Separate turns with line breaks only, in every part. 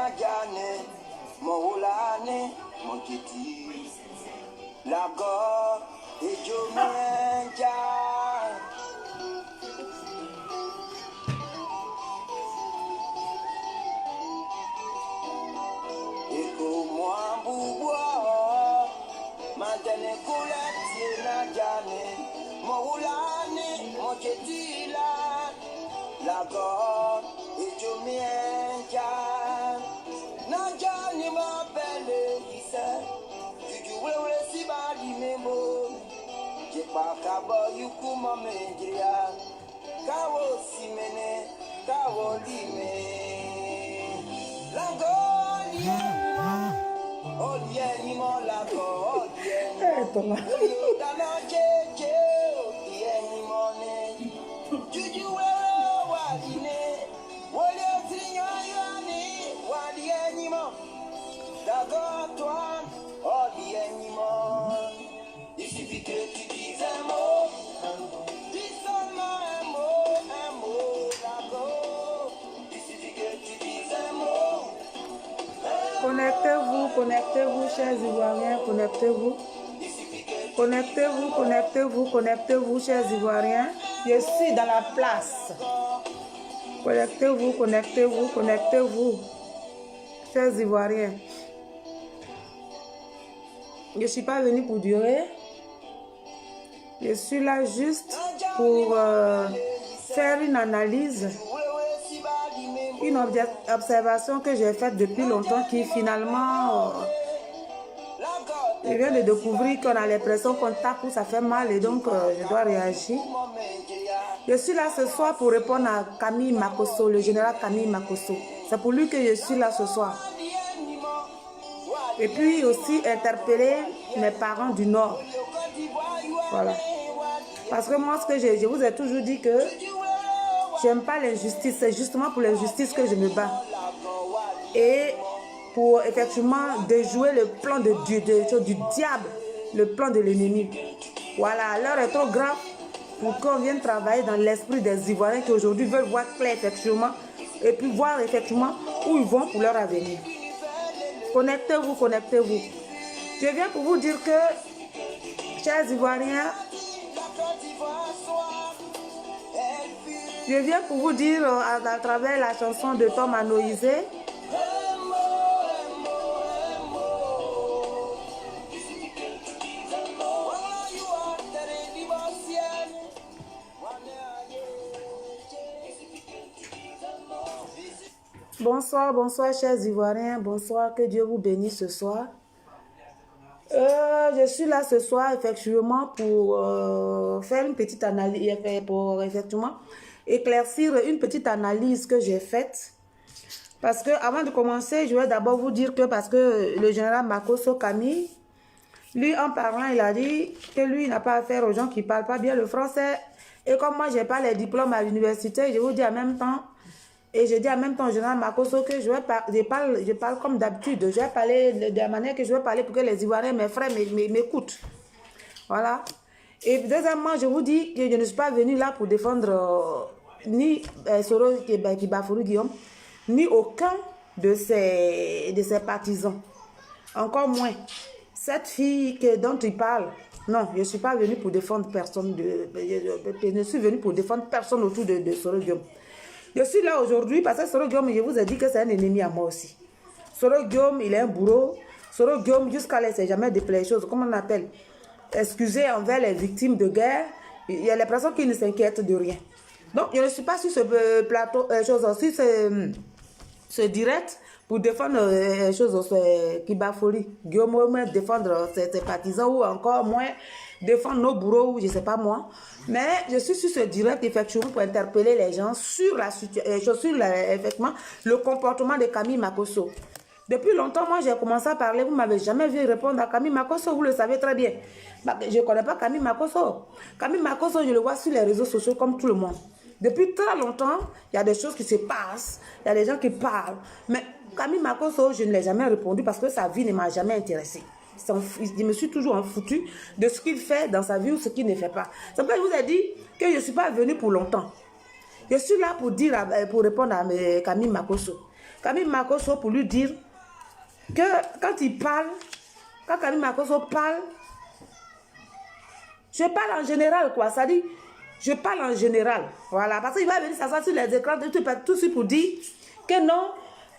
Najane, Mohulane, Monkiti, Lago, Ejomenja. Eko Mwambuwa, Majane Kulati Najane, Mohulane, Monkiti, Lago, Ejomenja. Najani mapele isa juju wewe si bali membo je pa kabo yuku mamendria kawo simene kawo lime lago ni mo lago ni dana je ni mo ne juju wewe wadine wole tinyoyani wadi animal, d'accord toi, oh the animal. Il suffit que tu dises un mot, dis seulement un mot, d'accord. Il suffit que tu dises un mot.
Connectez-vous, connectez-vous, chers Ivoiriens, connectez-vous. Connectez-vous, connectez-vous, connectez-vous, chers Ivoiriens. Je suis dans la place. Connectez-vous, connectez-vous, connectez-vous. Chers Ivoiriens, je ne suis pas venue pour durer. Je suis là juste pour faire une analyse, une observation que j'ai faite depuis longtemps qui finalement, je viens de découvrir qu'on a l'impression qu'on tape ou ça fait mal et donc je dois réagir. Je suis là ce soir pour répondre à Camille Makosso, le général Camille Makosso. C'est pour lui que je suis là ce soir. Et puis aussi interpeller mes parents du Nord. Voilà. Parce que moi, ce que je vous ai toujours dit que j'aime pas l'injustice. C'est justement pour l'injustice que je me bats. Et pour effectivement déjouer le plan de Dieu, du diable, le plan de l'ennemi. Voilà, l'heure est trop grave pour qu'on vienne travailler dans l'esprit des Ivoiriens qui aujourd'hui veulent voir clair effectivement et puis voir effectivement où ils vont pour leur avenir. Connectez-vous, connectez-vous. Je viens pour vous dire que, chers Ivoiriens, je viens pour vous dire à travers la chanson de Tom Anoïsé, bonsoir, bonsoir chers Ivoiriens, bonsoir, que Dieu vous bénisse ce soir. Je suis là ce soir effectivement pour faire une petite analyse, pour effectivement éclaircir une petite analyse que j'ai faite. Parce que avant de commencer, je vais d'abord vous dire que parce que le général Makosso Camille, lui en parlant, il a dit que lui n'a pas affaire aux gens qui ne parlent pas bien le français. Et comme moi, je n'ai pas les diplômes à l'université, je vous dis en même temps, et je dis en même temps au général Makosso que je parle comme d'habitude. Je vais parler de la manière que je vais parler pour que les Ivoiriens, mes frères, m'écoutent. Voilà. Et deuxièmement, je vous dis que je ne suis pas venu là pour défendre ni Soro Kibafourou Guillaume, ni aucun de ses partisans. Encore moins cette fille dont il parle. Non, je ne suis pas venu pour défendre personne. Je ne suis venu pour défendre personne autour de Soro Guillaume. Je suis là aujourd'hui parce que Soro Guillaume, je vous ai dit que c'est un ennemi à moi aussi. Soro Guillaume, il est un bourreau. Soro Guillaume, jusqu'à là, il ne s'est jamais déplaît les choses. Comment on appelle? Excusez envers les victimes de guerre. Il y a l'impression qu'il ne s'inquiète de rien. Donc, je ne suis pas sur ce plateau, sur ce direct pour défendre les choses qui bafouillent. Guillaume, défendre ses partisans ou encore moins défendre nos bourreaux ou je ne sais pas moi. Mais je suis sur ce direct effectivement pour interpeller les gens sur la situation, sur effectivement le comportement de Camille Makosso. Depuis longtemps, moi j'ai commencé à parler, vous ne m'avez jamais vu répondre à Camille Makosso, vous le savez très bien. Je ne connais pas Camille Makosso. Camille Makosso, je le vois sur les réseaux sociaux comme tout le monde. Depuis très longtemps, il y a des choses qui se passent, il y a des gens qui parlent. Mais Camille Makosso, je ne l'ai jamais répondu parce que sa vie ne m'a jamais intéressée. Je me suis toujours en foutu de ce qu'il fait dans sa vie ou ce qu'il ne fait pas. C'est pourquoi je vous ai dit que je ne suis pas venue pour longtemps. Je suis là pour répondre à Camille Makosso. Camille Makosso pour lui dire que quand il parle, quand Camille Makosso parle, je parle en général, quoi. Ça dit, je parle en général. Voilà, parce qu'il va venir s'asseoir sur les écrans, tout de suite pour dire que non,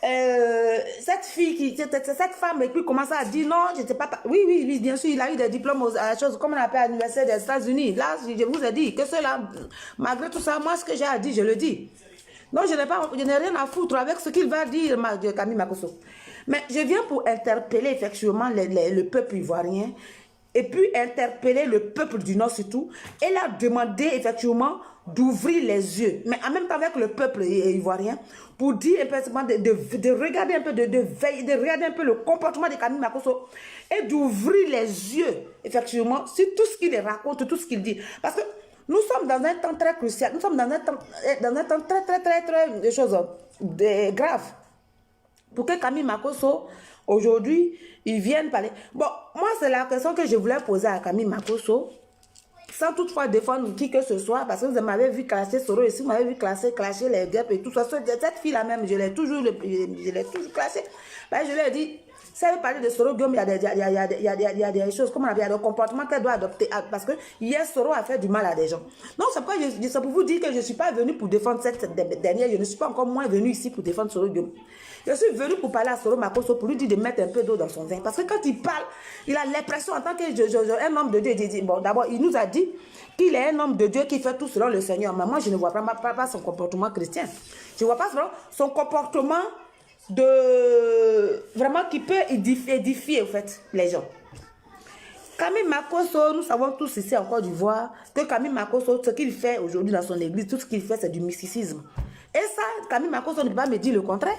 cette fille, cette femme, et puis commence à dire non, je ne sais pas. Oui, oui, oui, bien sûr, il a eu des diplômes à choses, comme on appelle à l'université des États-Unis. Là, je vous ai dit que cela, malgré tout ça, moi, ce que j'ai à dire, je le dis. Non, je n'ai rien à foutre avec ce qu'il va dire, Camille Makosso. Mais je viens pour interpeller effectivement le peuple ivoirien et puis interpeller le peuple du Nord surtout et leur demander effectivement d'ouvrir les yeux, mais en même temps avec le peuple ivoirien pour dire effectivement de regarder un peu, de regarder un peu le comportement de Camille Makosso et d'ouvrir les yeux effectivement sur tout ce qu'il raconte, tout ce qu'il dit. Parce que nous sommes dans un temps très crucial, nous sommes dans un temps très des choses graves. Pour que Camille Makosso, aujourd'hui, ils viennent parler. Bon, moi, c'est la question que je voulais poser à Camille Makosso, sans toutefois défendre qui que ce soit, parce que vous m'avez vu clasher Soro ici, vous m'avez vu clasher les guêpes et tout ça. Cette fille-là même, je l'ai toujours classée. Ben, je lui ai dit, si elle veut parler de Soro Guillaume, il y a des choses, comment on appelle, il y a des comportements qu'elle doit adopter, parce que hier, Soro a fait du mal à des gens. Donc, c'est pourquoi c'est pour vous dire que je ne suis pas venue pour défendre cette dernière, je ne suis pas encore moins venue ici pour défendre Soro Guillaume. Je suis venue pour parler à Soro Makosso pour lui dire de mettre un peu d'eau dans son vin. Parce que quand il parle, il a l'impression en tant qu'un homme de Dieu. Bon, d'abord, il nous a dit qu'il est un homme de Dieu qui fait tout selon le Seigneur. Mais moi, je ne vois pas son comportement chrétien. Je ne vois pas son comportement de vraiment qui peut édifier en fait les gens. Camille Makosso, nous savons tous ici en Côte d'Ivoire que Camille Makosso, ce qu'il fait aujourd'hui dans son église, tout ce qu'il fait, c'est du mysticisme. Et ça, Camille Makosso ne peut pas me dire le contraire.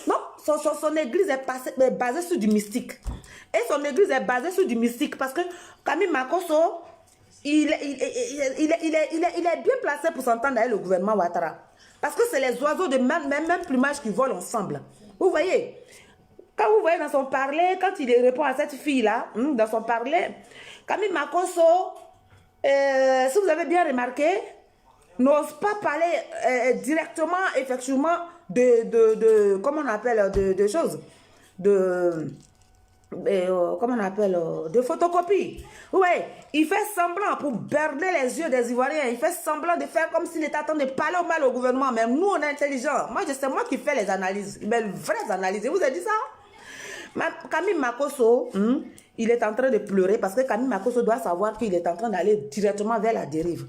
Non, son église est basée sur du mystique. Et son église est basée sur du mystique parce que Camille Makosso, il est bien placé pour s'entendre avec le gouvernement Ouattara. Parce que c'est les oiseaux de même plumage qui volent ensemble. Vous voyez, quand vous voyez dans son parler, quand il répond à cette fille-là, dans son parler, Camille Makosso, si vous avez bien remarqué, n'ose pas parler directement, effectivement, comment on appelle, de choses, comment on appelle, de photocopie. Oui, il fait semblant pour berner les yeux des Ivoiriens. Il fait semblant de faire comme s'il était en train de parler mal au gouvernement. Mais nous, on est intelligents. Moi, c'est moi qui fais les analyses, les vraies analyses. Vous avez dit ça? Camille Makosso, il est en train de pleurer parce que Camille Makosso doit savoir qu'il est en train d'aller directement vers la dérive.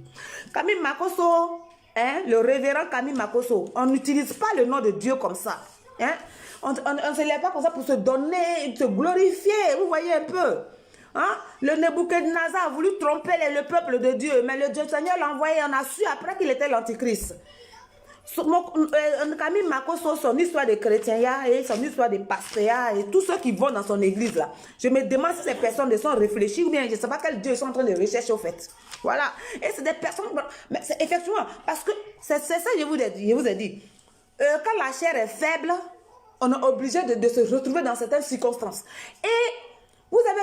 Camille Makosso, le révérend Camille Makosso, on n'utilise pas le nom de Dieu comme ça. Hein? On ne se lève pas comme ça pour se donner, se glorifier. Vous voyez un peu. Hein? Le Nebuchadnezzar a voulu tromper le peuple de Dieu, mais le Dieu Seigneur l'a envoyé. On a su après qu'il était l'antichrist. Camille Makosso, son histoire de chrétien et son histoire de pasteur et tous ceux qui vont dans son église là. Je me demande si ces personnes sont réfléchies ou bien je ne sais pas quel Dieu ils sont en train de rechercher au fait. Voilà. Et c'est des personnes, mais c'est effectivement, parce que c'est ça que je vous ai dit. Quand la chair est faible, on est obligé de se retrouver dans certaines circonstances. Et vous avez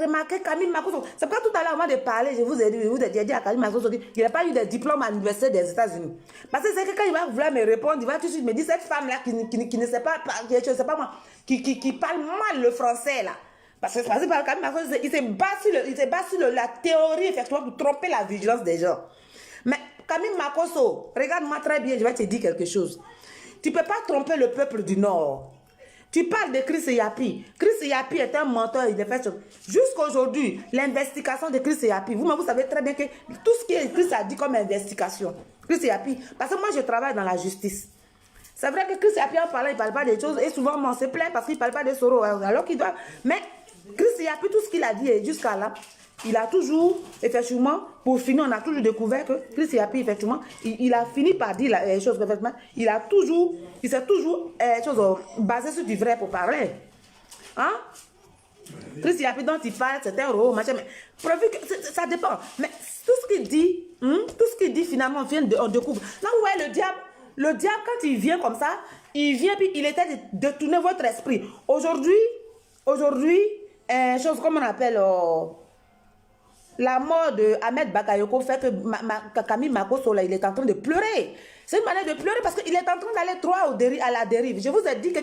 remarqué Camille Makosso. C'est pas tout à l'heure avant de parler, je vous ai dit à Camille Makosso qu'il n'a pas eu de diplôme à l'université des États-Unis. Parce que c'est que quand il va vouloir me répondre, il va tout de suite me dire cette femme-là qui ne sait pas, je ne sais pas moi, qui parle mal le français là. Parce que par Camille Makosso, il s'est basé sur la théorie effectivement pour tromper la vigilance des gens. Mais Camille Makosso, regarde-moi très bien, je vais te dire quelque chose. Tu ne peux pas tromper le peuple du Nord. Tu parles de Chris Yapi. Chris Yapi est un menteur. Il est fait jusqu'à aujourd'hui, l'investigation de Chris Yapi. Vous savez très bien que tout ce que Chris a dit comme investigation, Chris Yapi, parce que moi je travaille dans la justice. C'est vrai que Chris Yapi en parlant, il ne parle pas des choses et souvent on se plaint parce qu'il ne parle pas de Soro. Alors qu'il doit. Mais Chris Yapi, tout ce qu'il a dit jusqu'à là, il a toujours, effectivement, pour finir, on a toujours découvert que Chris Yapi, effectivement, il a fini par dire les choses perfectement. Il s'est toujours basé sur du vrai pour parler. Hein? Chris Yapi, dont il parle, c'est un rôle, machin, mais prévu que ça dépend. Mais tout ce qu'il dit, finalement, on découvre. Là, vous voyez le diable, quand il vient comme ça, il vient, puis il essaie de détourner votre esprit. Aujourd'hui, chose comme on appelle. la mort de Ahmed Bakayoko fait que Camille Makosso, là, il est en train de pleurer. C'est une manière de pleurer parce qu'il est en train d'aller droit à la dérive. Je vous ai dit que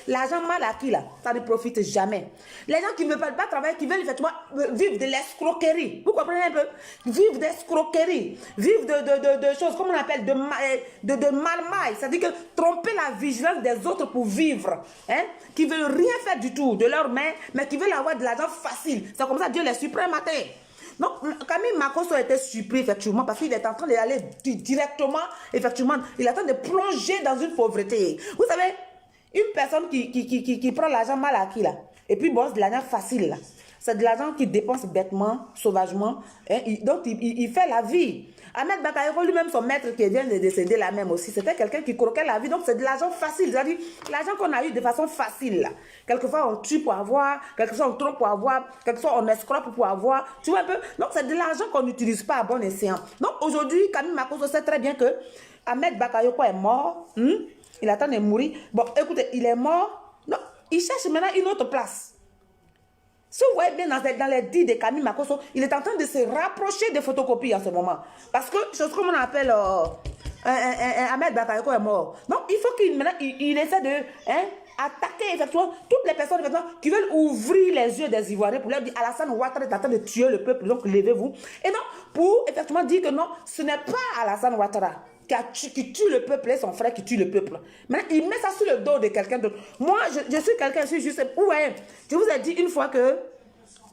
l'argent mal acquis, là, ça ne profite jamais. Les gens qui ne veulent pas travailler, qui veulent effectivement vivre de l'escroquerie. Vous comprenez un peu? Vivre d'escroquerie. Vivre de choses, comme on appelle, de marmaille. C'est-à-dire que tromper la vigilance des autres pour vivre. Hein? Qui ne veulent rien faire du tout de leurs mains, mais qui veulent avoir de l'argent facile. C'est comme ça Dieu les supprime matin. Donc, Camille Makosso a été surpris, effectivement, parce qu'il est en train d'aller directement, effectivement, il est en train de plonger dans une pauvreté. Vous savez, une personne qui prend l'argent mal acquis, là, et puis bon, c'est de l'argent facile, là. C'est de l'argent qu'il dépense bêtement, sauvagement, hein, donc il fait la vie. Ahmed Bakayoko, lui-même, son maître qui vient de décéder là même aussi, c'était quelqu'un qui croquait la vie, donc c'est de l'argent facile, c'est-à-dire l'argent qu'on a eu de façon facile. Là. Quelquefois, on tue pour avoir, quelquefois, on trompe pour avoir, quelquefois, on escroque pour avoir, tu vois un peu. Donc, c'est de l'argent qu'on n'utilise pas à bon escient. Donc, aujourd'hui, Camille Makosso sait très bien que Ahmed Bakayoko est mort, il attend de mourir. Bon, écoutez, il est mort, donc, il cherche maintenant une autre place. Si vous voyez bien dans les dits de Camille Makosso, il est en train de se rapprocher des photocopies en ce moment. Parce que, chose comme on appelle, Ahmed Bakayoko est mort. Donc, il faut qu'il essaie de attaquer effectivement toutes les personnes qui veulent ouvrir les yeux des Ivoiriens pour leur dire Alassane Ouattara est en train de tuer le peuple, donc levez-vous. Et donc, pour effectivement dire que non, ce n'est pas Alassane Ouattara qui tue le peuple et son frère qui tue le peuple. Mais il met ça sur le dos de quelqu'un d'autre. Moi, je suis quelqu'un, je suis juste... Ouais, je vous ai dit une fois que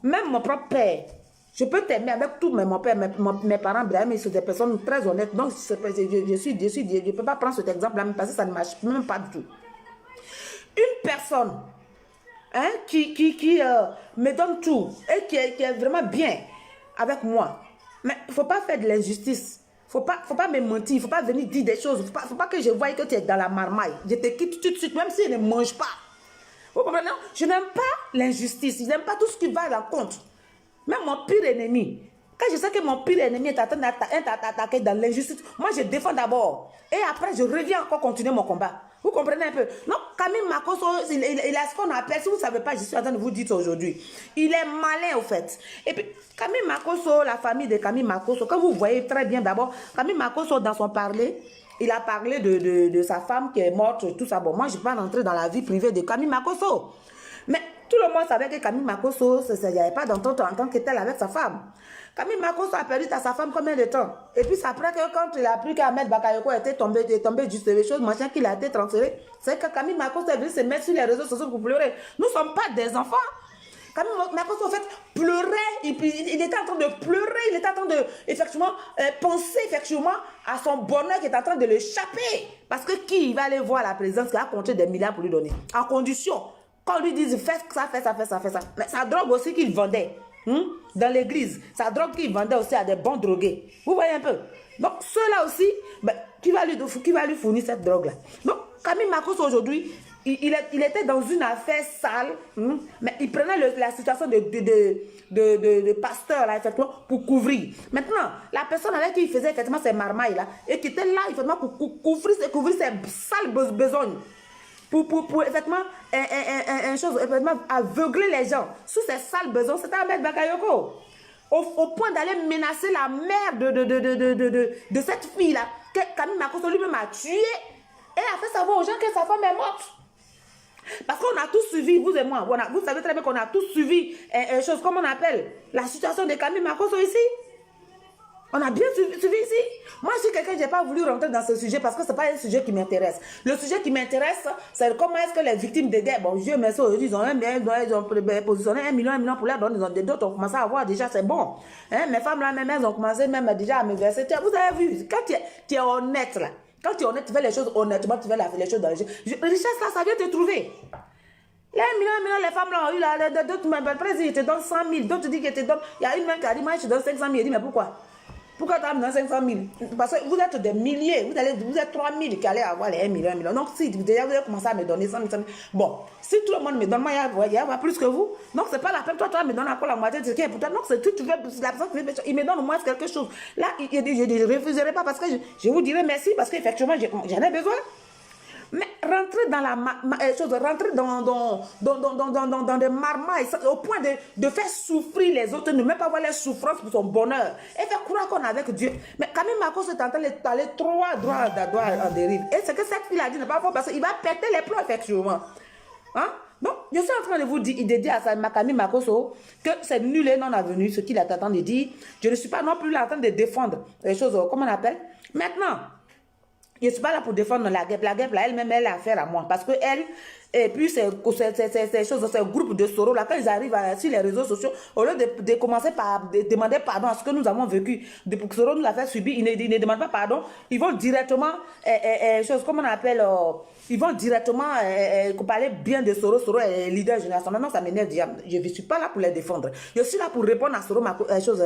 même mon propre père, je peux t'aimer avec tout, mais mon père, mes parents, mais sont des personnes très honnêtes. Donc, je ne peux pas prendre cet exemple-là parce que ça ne marche même pas du tout. Une personne qui me donne tout et qui est vraiment bien avec moi, mais il ne faut pas faire de l'injustice. Faut pas me mentir, il ne faut pas venir dire des choses. Faut pas que je voie que tu es dans la marmaille. Je te quitte tout de suite, même si je ne mange pas. Vous comprenez? Je n'aime pas l'injustice, je n'aime pas tout ce qui va à la contre. Même mon pire ennemi, quand je sais que mon pire ennemi est en train d'attaquer dans l'injustice, moi je défends d'abord. Et après, je reviens encore continuer mon combat. Vous comprenez un peu? Non, Camille Makosso, il a ce qu'on appelle, si vous ne savez pas, je suis en train de vous dire aujourd'hui. Il est malin, au fait. Et puis, Camille Makosso, la famille de Camille Makosso, quand vous voyez très bien d'abord, Camille Makosso, dans son parler, il a parlé de sa femme qui est morte, tout ça. Bon, moi, je ne vais pas rentrer dans la vie privée de Camille Makosso. Mais tout le monde savait que Camille Makosso, il n'y avait pas d'entente en tant que tel avec sa femme. Camille Makosso a perdu sa femme combien de temps? Et puis c'est après que quand il a appris qu'Ahmed Bakayoko était tombé juste des choses, machin, qu'il a été transféré, c'est que Camille Makosso est venu se mettre sur les réseaux sociaux pour pleurer. Nous ne sommes pas des enfants. Camille Makosso, en fait, pleurait, il était en train de pleurer, il était en train de, effectivement, penser, effectivement, à son bonheur qui est en train de l'échapper. Parce que qui va aller voir la présidence qui a compté des milliards pour lui donner? En condition, quand on lui dit, fais ça, fais ça, fais ça, fais ça. Mais sa drogue aussi qu'il vendait. Dans l'église, sa drogue qu'il vendait aussi à des bons drogués. Vous voyez un peu? Donc, ceux-là aussi, ben, qui va lui fournir cette drogue-là? Donc, Camille Makosso aujourd'hui, il était dans une affaire sale, mais il prenait la situation de pasteur là, effectivement, pour couvrir. Maintenant, la personne avec qui il faisait effectivement ces marmailles là, et qui était là effectivement pour couvrir ses sales besognes, pour effectivement, effectivement aveugler les gens sous ces sales besoins, c'était Ahmed Bakayoko. Au point d'aller menacer la mère de cette fille-là, que Camille Makosso lui-même a tué, et a fait savoir aux gens que sa femme est morte. Parce qu'on a tous suivi, vous et moi, vous savez très bien qu'on a tous suivi chose comme on appelle la situation de Camille Makosso ici. On a bien suivi ici. Moi, je suis quelqu'un, je n'ai pas voulu rentrer dans ce sujet parce que ce n'est pas un sujet qui m'intéresse. Le sujet qui m'intéresse, c'est comment est-ce que les victimes de guerre, bon, Dieu merci, ils ont positionné 1 million pour leur donner. D'autres ont commencé à voir déjà, c'est bon. Hein, mes femmes là, même elles ont commencé même déjà à me verser. Vous avez vu, quand tu es honnête là, quand tu es honnête, tu fais les choses honnêtement, tu fais les choses dans les choses. Richesse là, ça vient te trouver. Les 1 million, les femmes là ont eu là, d'autres me ils te donnent 100 000, d'autres disent qu'ils te donnent. Il y a une même qui a dit, moi je te donne 500 000. Il dit, mais pourquoi? Pourquoi tu as mis 500 000? Parce que vous êtes des milliers, vous êtes 3 000 qui allaient avoir les 1 million. Donc, si déjà vous avez commencé à me donner 100 000, bon, si tout le monde me donne, moi, il y a plus que vous. Donc, c'est pas la peine, toi, me donnes encore la moitié de ce qui est pour toi. Donc, c'est tout, tu veux, la personne qui veut, il me donne au moins quelque chose. Là, je ne refuserai pas parce que je vous dirai merci parce qu'effectivement, j'en ai besoin. Mais rentrer dans rentrer dans des marmailles au point de faire souffrir les autres, ne même pas voir les souffrances pour son bonheur. Et faire croire qu'on est avec Dieu. Mais quand même, Marcos est en train d'aller trop droit en dérive. Et ce que cette fille a dit n'est pas faux parce qu'il va péter les plombs, effectivement. Hein? Donc, je suis en train de vous dire, de dire à Camille Makosso que c'est nul et non avenu ce qu'il est en train de dire. Je ne suis pas non plus là en train de défendre les choses, comment on appelle. Maintenant, je ne suis pas là pour défendre la guêpe. La guêpe, là, elle-même, elle a affaire à moi. Parce que elle, et puis ces choses, ces groupes de sorors, là, quand ils arrivent sur les réseaux sociaux, au lieu de commencer par demander pardon à ce que nous avons vécu, depuis que Soro nous l'a fait subir, ils ne demandent pas pardon. Ils vont directement, comment on appelle, ils vont directement parler bien de Soro. Soro est leader générationnel. Non, ça m'énerve. Je ne suis pas là pour les défendre. Je suis là pour répondre à Soro,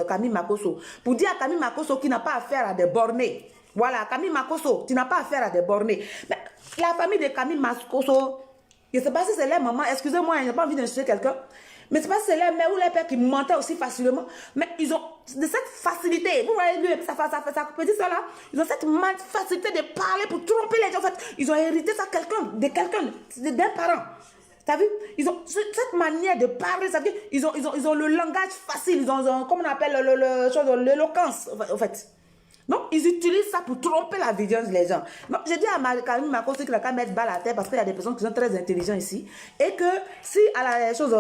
Camille Makosso. Pour dire à Camille Makosso qui n'a pas affaire à des bornés. Voilà, Camille Makosso, tu n'as pas affaire à des bornés. Mais la famille de Camille Makosso, je ne sais pas si c'est les mamans, excusez-moi, je n'ai pas envie d'insulter quelqu'un, mais ce n'est pas si c'est les mères ou les pères qui mentaient aussi facilement, mais ils ont de cette facilité, vous voyez, lui, ça petit ça là, ils ont cette facilité de parler pour tromper les gens. En fait, ils ont hérité ça d'un parent. T'as vu? Ils ont cette manière de parler, ça veut dire, ils ont le langage facile, ils ont comment on appelle l'éloquence, en fait. Donc, ils utilisent ça pour tromper la vision des gens. Donc, je dis à Camille Makosso qu'il n'a qu'à mettre balle à terre parce qu'il y a des personnes qui sont très intelligentes ici. Et que si à la chose,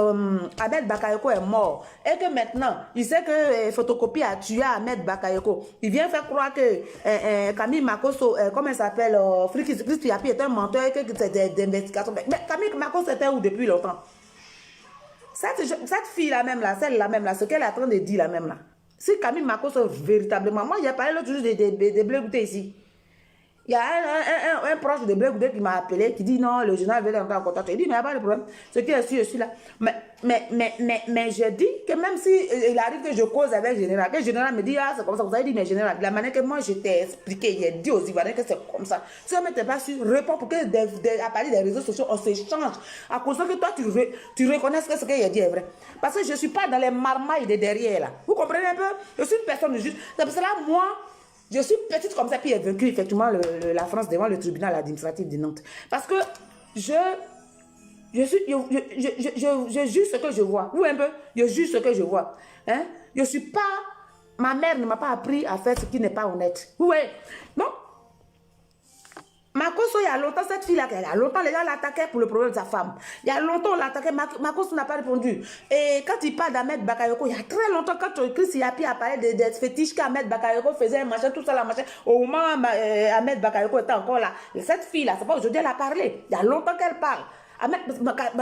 Ahmed Bakayoko est mort et que maintenant, il sait que Photocopie a tué Ahmed Bakayoko, il vient faire croire que Camille Makosso, comment elle s'appelle, Christ Yapi est un menteur et que c'est des investigations. Mais Camille Makosso était où depuis longtemps? Cette fille-là même là, celle-là même là, ce qu'elle est en train de dire là même là. Si Camille Makosso véritablement, moi j'ai parlé l'autre jour des Blé Goûté ici. Il y a un proche de Blé Goûté qui m'a appelé, qui dit non, le journal veut entrer en contact. Il dit, mais il n'y a pas de problème. Ce qui est sûr, je suis là. Mais je dis que même si il arrive que je cause avec le général, que le général me dit, ah, c'est comme ça, vous avez dit, mais général, de la manière que moi je t'ai expliqué, j'ai dit aux Ivoiriens que c'est comme ça. Si on ne m'était pas sûr, réponds pour que à partir des réseaux sociaux, on s'échange. À cause que toi, tu reconnaisses que ce que j'ai dit est vrai. Parce que je ne suis pas dans les marmailles de derrière là. Vous comprenez un peu? Je suis une personne juste. C'est pour cela, moi, je suis petite comme ça, puis j'ai vaincu effectivement la France devant le tribunal administratif de Nantes. Parce que je juge ce que je vois. Vous un peu, je juge ce que je vois. Hein? Je suis pas... Ma mère ne m'a pas appris à faire ce qui n'est pas honnête. Vous voyez? Donc, Makosso, il y a longtemps, cette fille-là, il y a longtemps, les gens l'attaquaient pour le problème de sa femme. Il y a longtemps, on l'attaquait, Makosso n'a pas répondu. Et quand il parle d'Ahmed Bakayoko, il y a très longtemps, quand Chris Yapi a parlé des fétiches qu'Ahmed Bakayoko faisait, machin, tout ça, la machin, au moment où Ahmed Bakayoko était encore là, cette fille-là, c'est pas aujourd'hui, elle a parlé. Il y a longtemps qu'elle parle.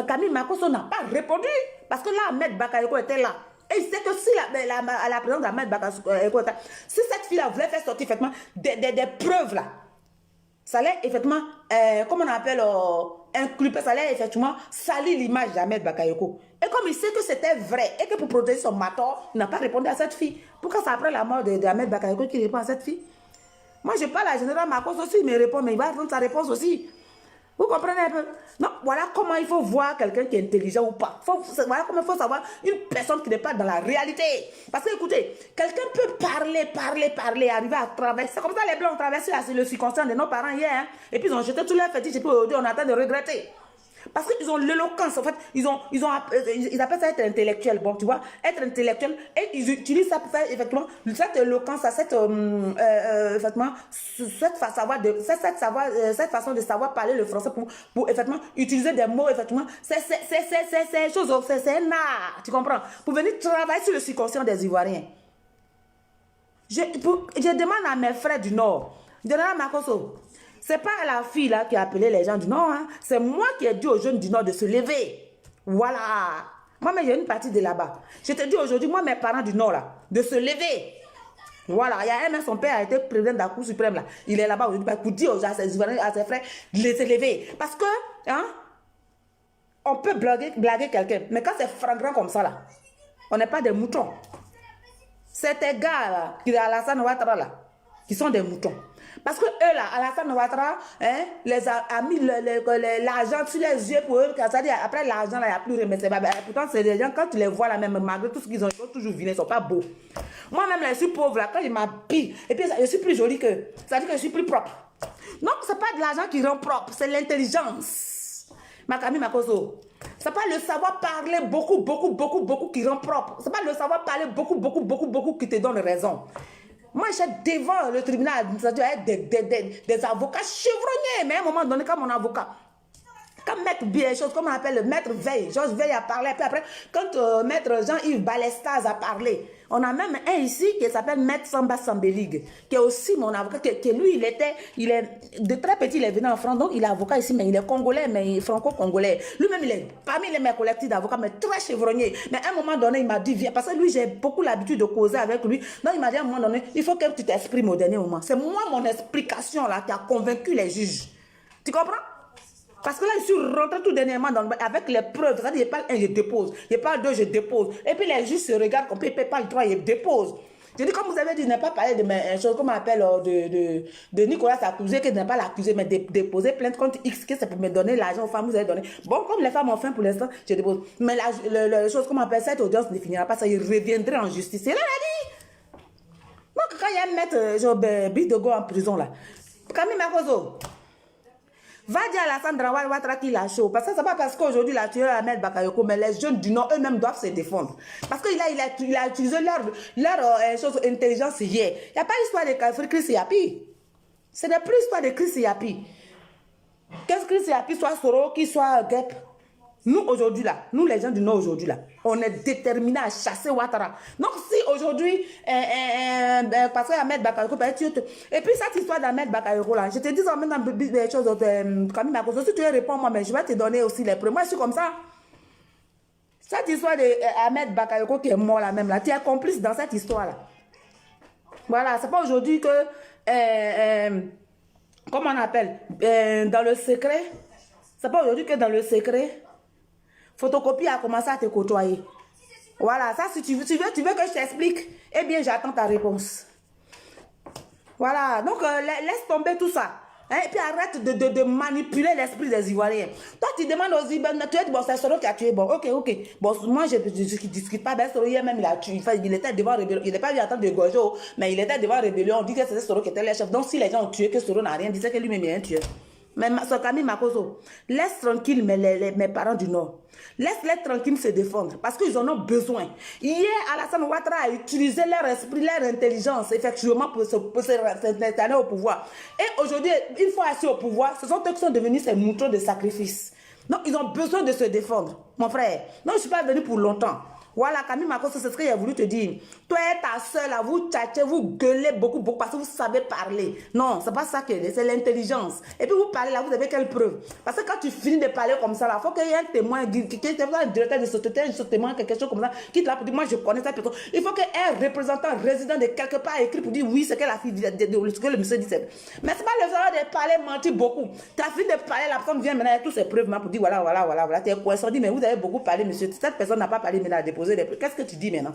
Camille Makosso n'a pas répondu. Parce que là, Ahmed Bakayoko était là. Et il sait que si la présence d'Ahmed Bakayoko était là, si cette fille-là voulait faire sortir effectivement des preuves là, ça allait effectivement, comment on appelle, inculper, ça allait effectivement salir l'image d'Ahmed Bakayoko. Et comme il sait que c'était vrai et que pour protéger son mator, il n'a pas répondu à cette fille. Pourquoi c'est après la mort d'Ahmed Bakayoko qu'il répond à cette fille? Moi, je parle à Général Makosso aussi, il me répond, mais il va répondre sa réponse aussi. Vous comprenez un peu? Non, voilà comment il faut voir quelqu'un qui est intelligent ou pas. Voilà comment il faut savoir une personne qui n'est pas dans la réalité. Parce que, écoutez, quelqu'un peut parler, arriver à traverser. C'est comme ça les Blancs ont traversé le circonstance de nos parents hier. Hein? Et puis ils ont jeté tous leurs fétiches et puis aujourd'hui on attend de regretter. Parce qu'ils ont l'éloquence, en fait, ils appellent ça être intellectuel, bon, tu vois, être intellectuel, et ils utilisent ça pour faire, effectivement, cette éloquence, effectivement, cette façon de savoir parler le français pour effectivement, utiliser des mots, effectivement, c'est un art, tu comprends, pour venir travailler sur le subconscient des Ivoiriens. Je demande à mes frères du Nord, Général Makosso, c'est pas la fille là qui a appelé les gens du Nord, hein. C'est moi qui ai dit aux jeunes du Nord de se lever. Voilà. Moi, mais j'ai une partie de là-bas. Je te dis aujourd'hui, moi, mes parents du Nord là, de se lever. Voilà. Il y a un, son père a été président de la Cour suprême là. Il est là-bas aujourd'hui pour dire à ses frères de se lever. Parce que, hein, on peut blaguer quelqu'un, mais quand c'est flagrant comme ça là, on n'est pas des moutons. C'est des gars là, qui sont à Alassane Ouattara là, qui sont des moutons. Parce que eux là, Alassane Ouattara, hein, les a mis l'argent sur les yeux pour eux. C'est-à-dire, après l'argent, là, il n'y a plus rien. Mais pourtant, c'est des gens, quand tu les vois là, même malgré tout ce qu'ils ont, ils sont toujours vilains, ils ne sont pas beaux. Moi-même, là, je suis pauvre là, quand il m'habille, et puis je suis plus jolie qu'eux. C'est-à-dire que je suis plus propre. Donc, ce n'est pas de l'argent qui rend propre, c'est l'intelligence. Makami Makoso. Ce n'est pas le savoir parler beaucoup qui rend propre. Ce n'est pas le savoir parler beaucoup qui te donne raison. Moi, j'ai devant le tribunal administratif des avocats chevronnés. Mais à un moment donné, quand mon avocat, quand maître bien chose, comme on appelle le maître Veille, Georges Veille a parlé, puis après, quand maître Jean-Yves Balestaz a parlé, on a même un ici qui s'appelle maître Samba Sambelig, qui est aussi mon avocat, qui lui, il est de très petit, il est venu en France, donc il est avocat ici, mais il est congolais, mais franco-congolais. Lui-même, il est parmi mes collectifs d'avocats, mais très chevronnier. Mais à un moment donné, il m'a dit, viens, parce que lui, j'ai beaucoup l'habitude de causer avec lui. Donc il m'a dit à un moment donné, il faut que tu t'exprimes au dernier moment. C'est moi, mon explication là, qui a convaincu les juges. Tu comprends? Parce que là, je suis rentrée tout dernièrement avec les preuves. C'est-à-dire, je parle un, je dépose. Je parle deux, je dépose. Et puis les juges se regardent comme ils ne paient pas le droit, ils déposent. Je dis, comme vous avez dit, je n'ai pas parlé de mes choses, comme on appelle de Nicolas Sarkozy, que je n'ai pas l'accusé, mais déposer plainte contre X, que c'est pour me donner l'argent aux femmes, vous avez donné. Bon, comme les femmes ont faim pour l'instant, je dépose. Mais la chose, comme on appelle, cette audience ne finira pas, ça, il reviendrait en justice. Et là, elle a dit. Donc, quand il y a un maître, genre, Bidogo en prison, là, Camille Makoso, va dire à Alassane Dramane Ouattara qu'il a chaud. Parce que c'est pas parce qu'aujourd'hui il a tué Ahmed Bakayoko, mais les jeunes du Nord eux-mêmes doivent se défendre. Parce qu'il a utilisé leur chose, intelligence hier. Il n'y a pas histoire de Chris Yapi. Ce n'est plus histoire de Chris Yapi. Qu'est-ce que Chris Yapi, soit Soro, qu'il soit Gep. Nous aujourd'hui là, nous les gens du Nord aujourd'hui là, on est déterminés à chasser Ouattara. Donc si aujourd'hui, parce que Ahmed Bakayoko, et puis cette histoire d'Ahmed Bakayoko là, je te dis en même temps des choses, Camille Makoso, si tu veux répondre moi, mais je vais te donner aussi les preuves. Moi je suis comme ça. Cette histoire d'Ahmed Bakayoko qui est mort là même là, tu es complice dans cette histoire là. Voilà, c'est pas aujourd'hui que, comment on appelle, dans le secret, c'est pas aujourd'hui que dans le secret, Photocopie a commencé à te côtoyer. Voilà, ça, si tu veux que je t'explique, eh bien, j'attends ta réponse. Voilà, donc laisse tomber tout ça. Hein, et puis arrête de manipuler l'esprit des Ivoiriens. Toi, tu demandes aux Ivoiriens, tu es bon, c'est Soro qui a tué. Bon, ok. Bon, moi, je ne discute pas. Ben, Soro, hier même, il a tué. Il était devant rébellion. Il n'est pas venu attendre de Gojo, mais il était devant rébellion. On dit que c'était Soro qui était le chef. Donc, si les gens ont tué, que Soro n'a rien dit, c'est que lui-même est un tueur. Mais Camille Makoso, laisse tranquille mes parents du Nord. Laisse-les tranquilles se défendre parce qu'ils en ont besoin. Hier, Alassane Ouattara a utilisé leur esprit, leur intelligence, effectivement, pour s'installer au pouvoir. Et aujourd'hui, une fois assis au pouvoir, ce sont eux qui sont devenus ces moutons de sacrifice. Donc, ils ont besoin de se défendre, mon frère. Non, je ne suis pas venu pour longtemps. Voilà, Camille Makoso, c'est ce que j'ai voulu te dire. Toi et ta soeur, là, vous tchatchez, vous gueulez beaucoup parce que vous savez parler. Non, c'est pas ça que c'est l'intelligence. Et puis vous parlez là, vous avez quelle preuve? Parce que quand tu finis de parler comme ça, là, il faut qu'il y ait un témoin, un directeur de société, un témoin, quelque chose comme ça, qui te l'a pour dire, moi je connais cette personne. Il faut qu'un représentant résident de quelque part écrit pour dire oui, c'est que la fille, ce que le monsieur dit. Mais c'est pas le fait de parler, mentir beaucoup. Tu as fini de parler, la personne vient maintenant avec toutes ses preuves pour dire voilà. Tu es coincé, on dit, mais vous avez beaucoup parlé, monsieur. Cette personne n'a pas parlé, mais elle a déposé. Qu'est-ce que tu dis maintenant?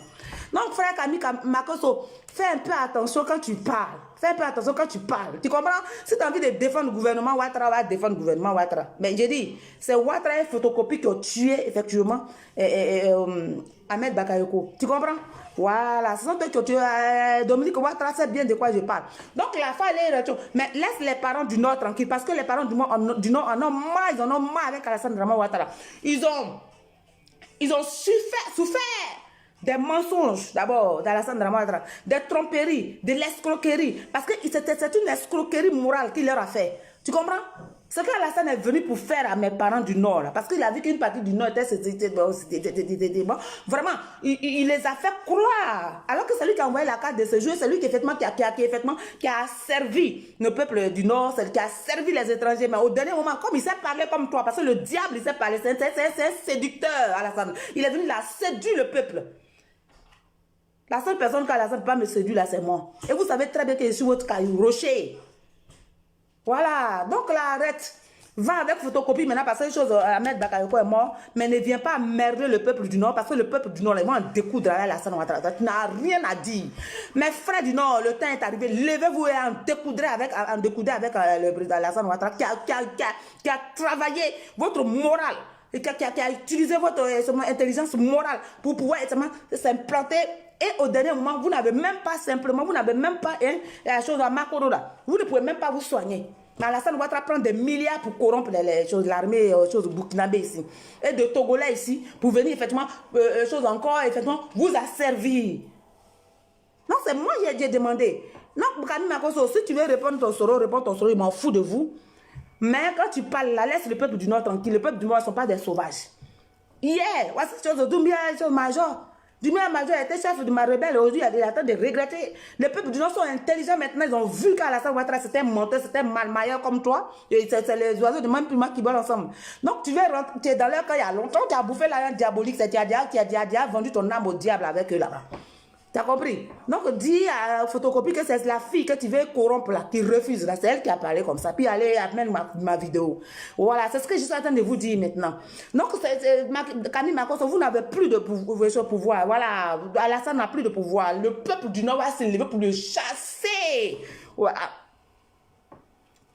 Donc, frère Camille Makoso, fais un peu attention quand tu parles. Fais un peu attention quand tu parles. Tu comprends? Si tu as envie de défendre le gouvernement Ouattara, va défendre le gouvernement Ouattara. Mais j'ai dit, c'est Ouattara et Photocopie qui ont tué, effectivement, Ahmed Bakayoko. Tu comprends? Voilà, ce sont eux qui ont tué Dominique Ouattara, c'est bien de quoi je parle. Donc, la fin, mais laisse les parents du Nord tranquilles, parce que les parents du Nord en ont marre, ils en ont marre avec Alassane Dramane Ouattara. Ils ont souffert des mensonges, d'abord, d'Alassane Dramane Ouattara, des tromperies, de l'escroquerie. Parce que c'est une escroquerie morale qu'il leur a fait. Tu comprends? Ce qu'Alassane est venu pour faire à mes parents du Nord, là, parce qu'il a vu qu'une partie du Nord était bon, vraiment, il les a fait croire. Alors que c'est lui qui a envoyé la carte de ce jeu, c'est lui qui, qui a servi le peuple du Nord, qui a servi les étrangers. Mais au dernier moment, comme il s'est parlé comme toi, parce que le diable, il s'est parlé, c'est un séducteur, Alassane. Il est venu là séduire le peuple. La seule personne qu'Alassane ne peut pas me séduire là, c'est moi. Et vous savez très bien que je suis votre caillou, rocher. Voilà, donc là, arrête. Va avec Photocopie maintenant parce que les choses, Ahmed Bakayoko est mort, mais ne viens pas merder le peuple du Nord parce que le peuple du Nord, ils vont en découdre avec Alassane Ouattara. Tu n'as rien à dire. Mes frères du Nord, le temps est arrivé. Levez-vous et en découdrez avec le président Alassane Ouattara qui a travaillé votre morale et qui a utilisé votre intelligence morale pour pouvoir s'implanter. Et au dernier moment, vous n'avez même pas la chose à Makoro là. Vous ne pouvez même pas vous soigner. Mais Alassane Ouattara prend des milliards pour corrompre les choses, l'armée, choses burkinabé ici. Et de Togolais ici, pour venir, effectivement, choses encore, effectivement, vous asservir. Non, c'est moi qui ai demandé. Non, Kami Makosso, si tu veux répondre ton soro, réponds ton soro, il m'en fout de vous. Mais quand tu parles, là, laisse le peuple du Nord tranquille. Le peuple du Nord ne sont pas des sauvages. Hier, voici cette chose, Doumbia, chose major. Doumbia major était chef de ma rebelle. Aujourd'hui, il est en train de regretter. Les peuples du Nord sont intelligents maintenant. Ils ont vu qu'Alassane Ouattara, c'était un menteur, c'était un malmailleur comme toi. C'est les oiseaux de même piment qui volent ensemble. Donc, tu veux rentrer, tu es dans leur cas il y a longtemps, tu as bouffé l'argent diabolique. Tu as vendu ton âme au diable avec eux là-bas. Tu as compris? Donc, dis à Photocopie que c'est la fille que tu veux corrompre là, qui refuse là. C'est elle qui a parlé comme ça. Puis, allez, amène ma vidéo. Voilà, c'est ce que je suis en train de vous dire maintenant. Donc, Kami Makosso, vous n'avez plus de pouvoir. Voilà, Alassane n'a plus de pouvoir. Le peuple du Nord va se lever pour le chasser. Voilà.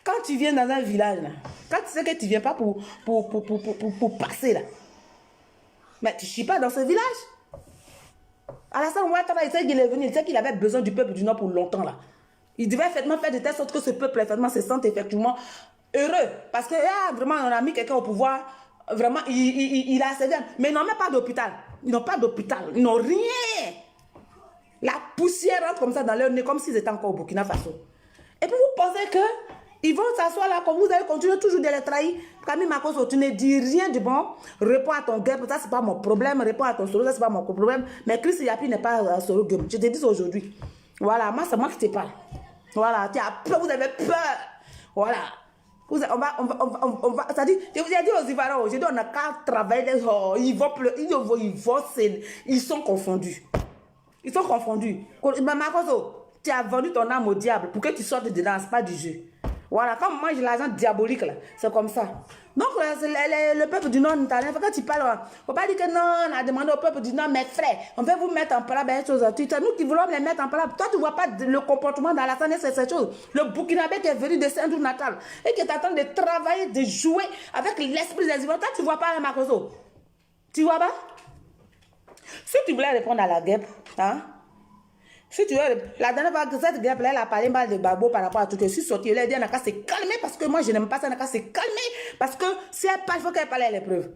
Quand tu viens dans un village, là, quand tu sais que tu ne viens pas pour passer là, mais tu ne chies pas dans ce village. Alassane Ouattara, il sait qu'il est venu, il sait qu'il avait besoin du peuple du Nord pour longtemps là. Il devait effectivement faire de telle sorte que ce peuple effectivement se sente effectivement heureux. Parce que vraiment, on a mis quelqu'un au pouvoir, vraiment, il a assez bien. Mais ils n'ont même pas d'hôpital. Ils n'ont pas d'hôpital. Ils n'ont rien. La poussière rentre comme ça dans leur nez, comme s'ils étaient encore au Burkina Faso. Et puis vous pensez que ils vont s'asseoir là, comme vous allez continuer toujours de les trahir. Kami Makosso, tu ne dis rien du bon. Réponds à ton gueule, ça c'est pas mon problème. Réponds à ton solo, ça c'est pas mon problème. Mais Chris Yapi n'est pas solo gueule. Je te dis aujourd'hui. Voilà, moi c'est moi qui te parle. Voilà, tu as peur, vous avez peur. Voilà. On va, ça dit, je vous ai dit aux Ivoiriens, j'ai dit on n'a qu'à travailler, ils vont pleurer, ils sont confondus. Ils sont confondus. Makosso, tu as vendu ton âme au diable pour que tu sortes dedans, c'est pas du jeu. Voilà, comme moi j'ai l'argent diabolique là, c'est comme ça. Donc le peuple du Nord, quand tu parles, il ne faut pas dire que non, on a demandé au peuple du Nord, mes frères, on veut vous mettre en parole, c'est nous qui voulons les mettre en parole. Toi tu ne vois pas le comportement d'Alassane, c'est cette chose. Le Burkinabé qui est venu de Saint-Doux natal et qui est en train de travailler, de jouer avec l'esprit des Ivoiriens. Toi tu ne vois pas Makosso. Tu vois pas? Si tu voulais répondre à la guêpe, hein? Si tu veux, la dernière fois que cette guêpe-là, elle a parlé mal de Gbagbo par rapport à tout. Je suis sortie, elle a dit, elle n'a qu'à se calmer parce que moi, je n'aime pas ça, elle n'a qu'à se calmer. Parce que si elle parle, il faut qu'elle parle à l'épreuve.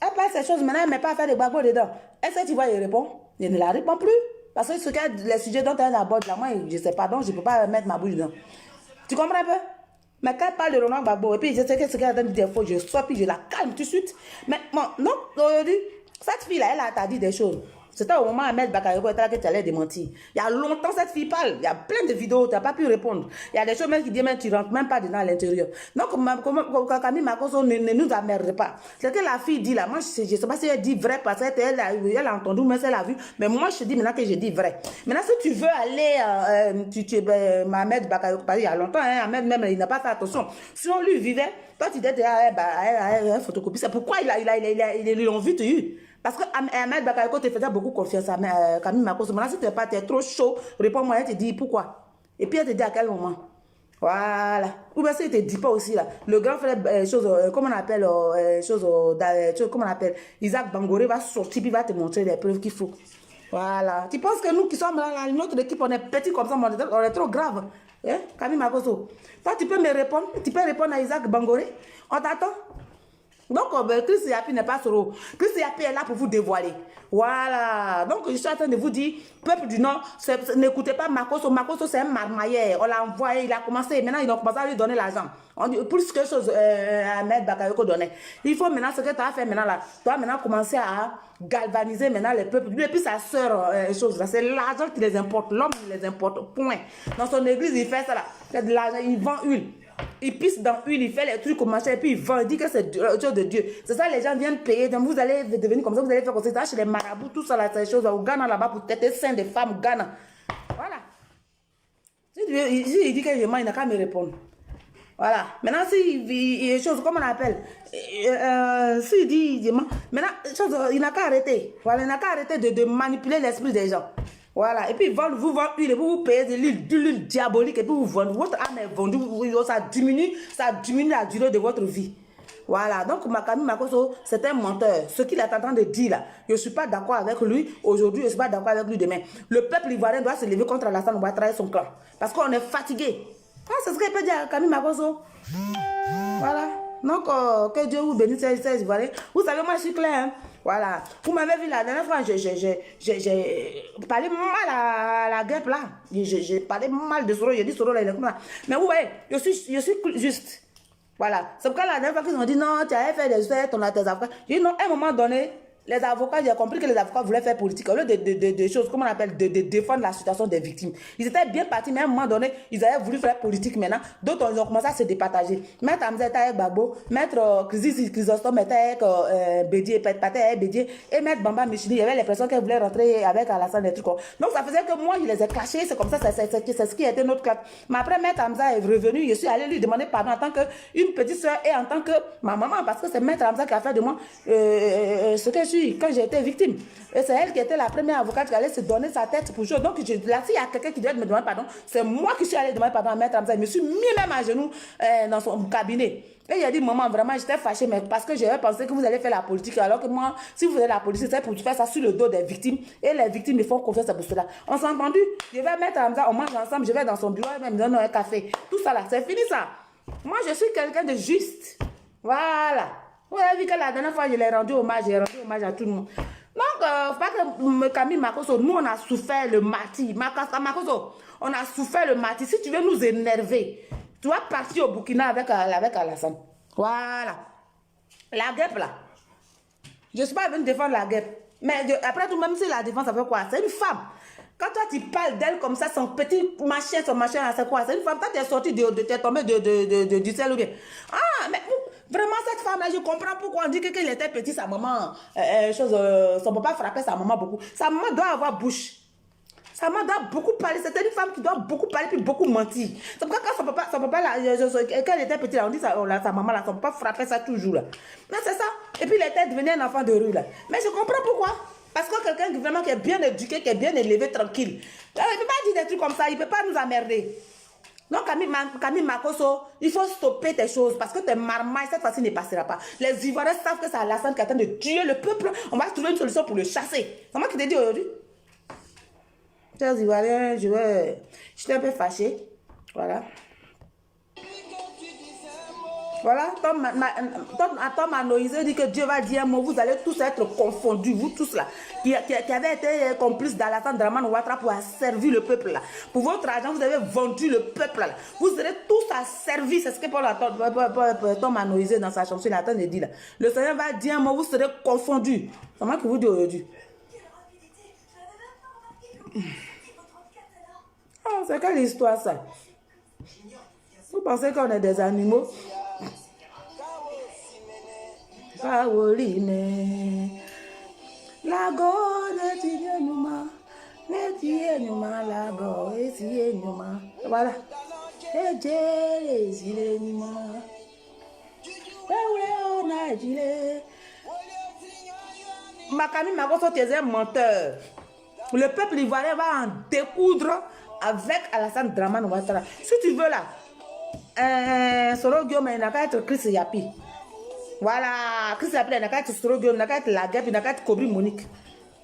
Elle parle ces choses, maintenant, elle ne met pas à faire de Gbagbo dedans. Est-ce que tu vois, il répond? Il ne la répond plus. Parce que les sujets dont elle aborde, là, moi, je ne sais pas, donc je ne peux pas mettre ma bouche dedans. Tu comprends un peu? Mais quand elle parle de Roland Gbagbo, et puis je sais que ce qu'elle a dit des fois, je sors, puis je la calme tout de suite. Mais bon, non, aujourd'hui, cette fille-là, elle t'a dit des choses. C'était au moment où Ahmed Bakayoko était là que tu allais démentir. Il y a longtemps, cette fille parle. Il y a plein de vidéos, tu n'as pas pu répondre. Il y a des choses même qui disent, même tu ne rentres même pas dedans à l'intérieur. Donc, Kami Makosso ne nous emmerde pas. C'est que la fille dit là, moi, je ne sais pas si elle dit vrai parce qu'elle a entendu, mais elle a vu. Mais moi, je te dis maintenant que je dis vrai. Maintenant, si tu veux aller, Ahmed Bakayoko, il y a longtemps, hein, Ahmed même, il n'a pas fait attention. Si on lui vivait, toi, tu disais, photocopie. C'est pourquoi ils l'ont vite eu. Parce que Ahmed Bakayoko te faisait beaucoup confiance à Kami Makosso. Maintenant, si tu es trop chaud, réponds-moi, elle te dit pourquoi. Et puis elle te dit à quel moment. Voilà. Ou bien si elle ne te dit pas aussi là. Le grand frère, comment on appelle, comment on appelle, Isaac Bangoré va sortir puis va te montrer les preuves qu'il faut. Voilà. Tu penses que nous qui sommes là, notre équipe, on est petit comme ça, on est trop grave. Hein? Kami Makosso. Toi, tu peux me répondre. Tu peux répondre à Isaac Bangoré. On t'attend. Donc, Chris Yapi n'est pas solo. Chris Yapi est là pour vous dévoiler. Voilà. Donc, je suis en train de vous dire, peuple du Nord, n'écoutez pas Makosso. Makosso, c'est un marmailleur. On l'a envoyé, il a commencé. Maintenant, ils ont commencé à lui donner l'argent. Plus que chose Ahmed Bakayoko donnait. Il faut maintenant, ce que tu as fait maintenant là, tu as maintenant commencé à galvaniser maintenant les peuples. Et puis sa soeur, c'est l'argent qui les importe. L'homme les importe. Point. Dans son église, il fait ça là. C'est de l'argent, il vend huile. Il pisse dans l'huile, il fait les trucs au marché et puis il vend, il dit que c'est chose de Dieu. C'est ça, les gens viennent payer. Donc vous allez devenir comme ça, vous allez faire comme ça chez les marabouts, tout ça, là, ces choses au Ghana là-bas pour têter sein des femmes au Ghana. Voilà. Si il dit que je mens, il n'a qu'à me répondre. Voilà. Maintenant, si chose, comment on appelle, s'il dit je mens, maintenant, chose, il n'a qu'à arrêter. Voilà, il n'a qu'à arrêter de manipuler l'esprit des gens. Voilà, et puis vous vendez l'huile, vous payez de l'huile diabolique et puis vous vendez, votre âme est vendue, ça diminue la durée de votre vie. Voilà, donc Kami Makosso, c'est un menteur. Ce qu'il est en train de dire là, je ne suis pas d'accord avec lui aujourd'hui, je ne suis pas d'accord avec lui demain. Le peuple ivoirien doit se lever contre Alassane Ouattara et son clan. Parce qu'on est fatigué. Ah, c'est ce qu'elle peut dire à Camille Makoso. Voilà. Donc, que Dieu vous bénisse, ces Ivoiriens. Vous savez, moi, je suis claire. Hein? Voilà. Vous m'avez vu la dernière fois, j'ai parlé mal à la guêpe là. J'ai parlé mal de Soro. J'ai dit Soro là, il est comme ça. Mais vous voyez, je suis juste. Voilà. C'est pourquoi la dernière fois qu'ils ont dit non, tu avais fait des faits, on a tes avocats. J'ai dit non, à un moment donné, les avocats, j'ai compris que les avocats voulaient faire politique. Au lieu de choses, comment on appelle, de défendre la situation des victimes. Ils étaient bien partis, mais à un moment donné, ils avaient voulu faire politique maintenant. D'autres, ils ont commencé à se départager. Maître Hamza était avec Babo, Maître Chrysostome était avec Bédier, Bédier, et Maître Bamba Michini, il y avait l'impression qu'elle voulait rentrer avec Alassane des trucs. Donc ça faisait que moi, je les ai clashés, c'est comme ça, c'est ce qui était notre classe. Mais après, Maître Hamza est revenu, je suis allée lui demander pardon en tant qu'une petite soeur et en tant que ma maman, parce que c'est Maître Hamza qui a fait de moi ce que je suis quand j'ai été victime. Et c'est elle qui était la première avocate qui allait se donner sa tête pour chose. Donc, là, s'il y a quelqu'un qui doit me demander pardon, c'est moi qui suis allée demander pardon à Maître Hamza. Je me suis mis même à genoux dans son cabinet. Et il a dit, maman, vraiment, j'étais fâchée, mais parce que j'avais pensé que vous allez faire la politique. Alors que moi, si vous faites la politique, c'est pour faire ça sur le dos des victimes. Et les victimes, ils font confiance pour cela. On s'est entendu. Je vais mettre Hamza, on mange ensemble, je vais dans son bureau, elle me donne un café. Tout ça là, c'est fini ça. Moi, je suis quelqu'un de juste. Voilà. Vous avez vu que la dernière fois, je l'ai rendu hommage, j'ai rendu hommage à tout le monde. Donc, faut pas que Camille Makoso, nous, on a souffert le martyr. Makoso, on a souffert le martyr. Si tu veux nous énerver, tu vas partir au Burkina avec Alassane. Voilà. La guêpe, là. Je ne suis pas venue défendre la guêpe. Mais après tout, même si la défense, ça fait quoi? C'est une femme. Quand toi, tu parles d'elle comme ça, son petit machin, c'est quoi? C'est une femme. Quand tu es sorti tu es tombé du ciel ou bien. Ah, mais vraiment, cette femme-là, je comprends pourquoi on dit qu'elle était petite, sa maman, son papa frappait sa maman beaucoup. Sa maman doit avoir bouche. Sa maman doit beaucoup parler. C'était une femme qui doit beaucoup parler puis beaucoup mentir. C'est pourquoi quand son papa là, quand elle était petite, là, on dit sa maman là, son papa frappait ça toujours là. Mais c'est ça. Et puis il était devenu un enfant de rue là. Mais je comprends pourquoi. Parce que quelqu'un vraiment qui est bien éduqué, qui est bien élevé, tranquille. Il ne peut pas dire des trucs comme ça, il ne peut pas nous emmerder. Donc Camille Makoso, il faut stopper tes choses parce que tes marmailles, cette fois-ci, ne passera pas. Les Ivoiriens savent que c'est Alassane qui est en train de tuer le peuple. On va trouver une solution pour le chasser. C'est moi qui t'ai dit aujourd'hui. Chers Ivoiriens, j'étais un peu fâchée. Voilà. Voilà, Tom Anoïse dit que Dieu va dire un mot, vous allez tous être confondus, vous tous là, qui avez été complices d'Alassane Dramane Ouattara pour asservir le peuple là. Pour votre argent, vous avez vendu le peuple là. Vous serez tous asservis, c'est ce que Tom Anoïse dans sa chanson, il attend de dire là. Le Seigneur va dire un mot, vous serez confondus. C'est moi qui vous dis aujourd'hui. Oh, c'est quelle histoire ça? Vous pensez qu'on est des animaux? Kawoline, lago netienuma, lago esienuma. Voilà. Eje esienuma. Ewe ona ejile. Camille Makoso, tu es un menteur. Le peuple ivoirien va en découdre avec Alassane Dramane Ouattara. Si tu veux là, Soro Guillaume, il n'a qu'à être Chris Yapi. Voilà, Chris Yapi, il n'a qu'à être Soro Guillaume, il n'a qu'à être la guêpe, il n'a qu'à être Kobri Monique.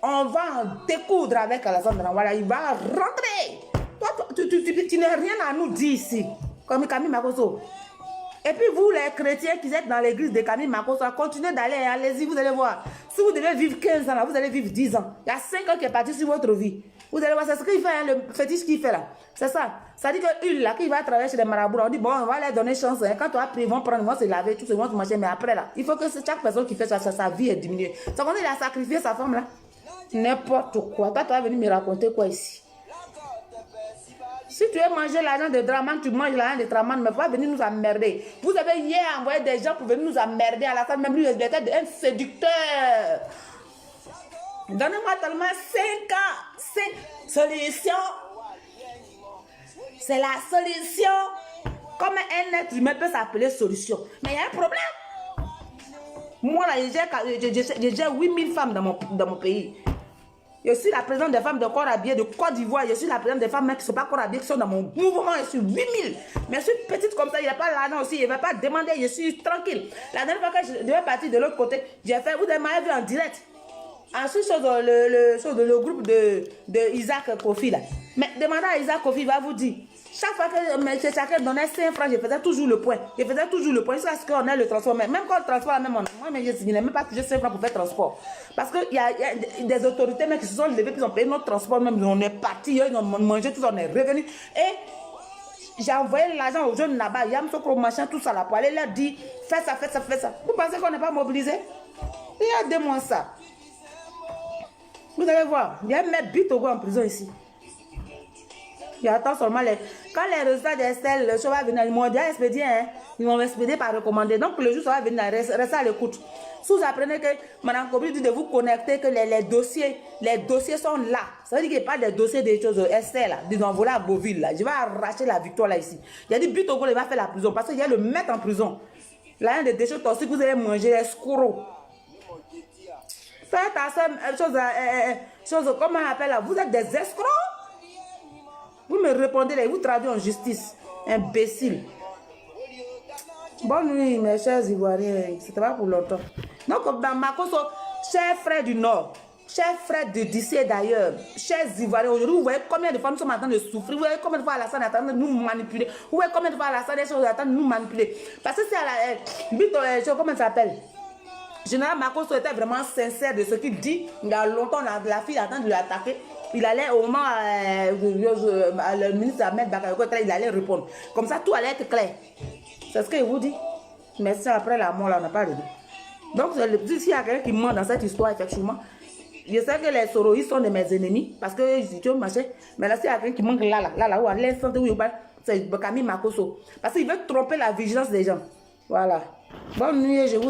On va en découdre avec Alassane Dramane. Voilà, il va rentrer. Toi, tu n'as rien à nous dire ici, comme Camille Makoso. Et puis vous, les chrétiens qui êtes dans l'église de Camille Makoso, continuez d'aller, allez-y, vous allez voir. Si vous devez vivre 15 ans, là, vous allez vivre 10 ans. Il y a 5 ans qui est parti sur votre vie. Vous allez voir, c'est ce qu'il fait, hein, le fétiche qu'il fait là. C'est ça. Ça dit que là, qui va travailler chez les marabouts, on dit, bon, on va leur donner chance. Hein. Quand tu as pris, ils vont prendre, ils vont se laver, tout, ils vont se manger. Mais après là, il faut que chaque personne qui fait ça, sa vie est diminuée. Ça veut dire qu'il a sacrifié sa femme là. N'importe quoi. Toi, tu vas venir me raconter quoi ici? Si tu veux manger l'argent de Dramane, tu manges l'argent de Dramane, mais il faut venir nous emmerder. Vous avez hier envoyé des gens pour venir nous emmerder. À la fin, même lui, il était un séducteur. Donnez-moi tellement 5 ans. Solution. C'est la solution. Comme un être humain peut s'appeler solution. Mais il y a un problème. Moi, là, j'ai 8000 femmes dans mon pays. Je suis la présidente des femmes de corps habillés de Côte d'Ivoire. Je suis la présidente des femmes qui ne sont pas corps habillées, qui sont dans mon mouvement. Je suis 8000. Mais je suis petite comme ça. Il n'y a pas l'argent aussi. Il ne va pas demander. Je suis tranquille. La dernière fois que je devais partir de l'autre côté, j'ai fait, vous avez vu en direct. Ensuite, le groupe de Isaac Kofi là. Mais demandez à Isaac Kofi, il va vous dire. Chaque fois que M. Chakra donnait 5 francs, je faisais toujours le point. Je faisais toujours le point jusqu'à ce qu'on ait le transport. Même quand le transport, même moi, mais je n'ai même pas touché 5 francs pour faire transport. Parce qu'il y a des autorités même qui se sont levées, qui ont payé notre transport, même on est parti, ils ont mangé, tout, on est revenu. Et j'ai envoyé l'argent aux jeunes là-bas, Yam Sokro, machin, tout ça là, pour aller leur dire, fais ça, fais ça, fais ça. Vous pensez qu'on n'est pas mobilisé? Regardez-moi ça. Vous allez voir, il y a même Bitogo en prison ici. Il attend seulement quand les résultats d'Estelle, le show va venir, ils m'ont déjà expédié, hein? Ils vont m'expédier par recommandé. Donc le jour ça va venir, restez à l'écoute. Si vous apprenez que Mme Kobi dit de vous connecter, que les dossiers sont là. Ça veut dire qu'il n'y a pas des dossiers des choses Estelle, là, ils ont volé à Beauville, là. Je vais arracher la victoire là ici. Il y a dit Bitogo, il va faire la prison parce qu'il y a le mettre en prison. Là, il y a des déchets toxiques que vous allez manger, les escrocs. Faites à ça, comment on appelle là? Vous êtes des escrocs? Vous me répondez là, vous traduisez en justice. Imbécile. Bonne nuit, mes chers Ivoiriens. C'était pas pour longtemps. Donc, dans Makosso, chers frères du Nord, chers frères d'ici et d'ailleurs, chers Ivoiriens, aujourd'hui, vous voyez combien de fois nous sommes en train de souffrir. Vous voyez combien de fois Alassane est en train de nous manipuler. Vous voyez combien de fois Alassane est en train de nous manipuler. Parce que c'est à la. Comment ça s'appelle? Général Makosso était vraiment sincère de ce qu'il dit. Il y a longtemps, la fille attend de l'attaquer. Il allait au moment, le ministre Ahmed Bakayoko, il allait répondre. Comme ça, tout allait être clair. C'est ce qu'il vous dit. Mais ça, après la mort, là, on n'a pas de. Donc, s'il y a quelqu'un qui ment dans cette histoire, effectivement, je sais que les soroïstes sont de mes ennemis. Parce que je dis, mais là, s'il y a quelqu'un qui manque là, où à l'instant où il va, c'est Camille Makosso. Parce qu'il veut tromper la vigilance des gens. Voilà. Bonne nuit, je vous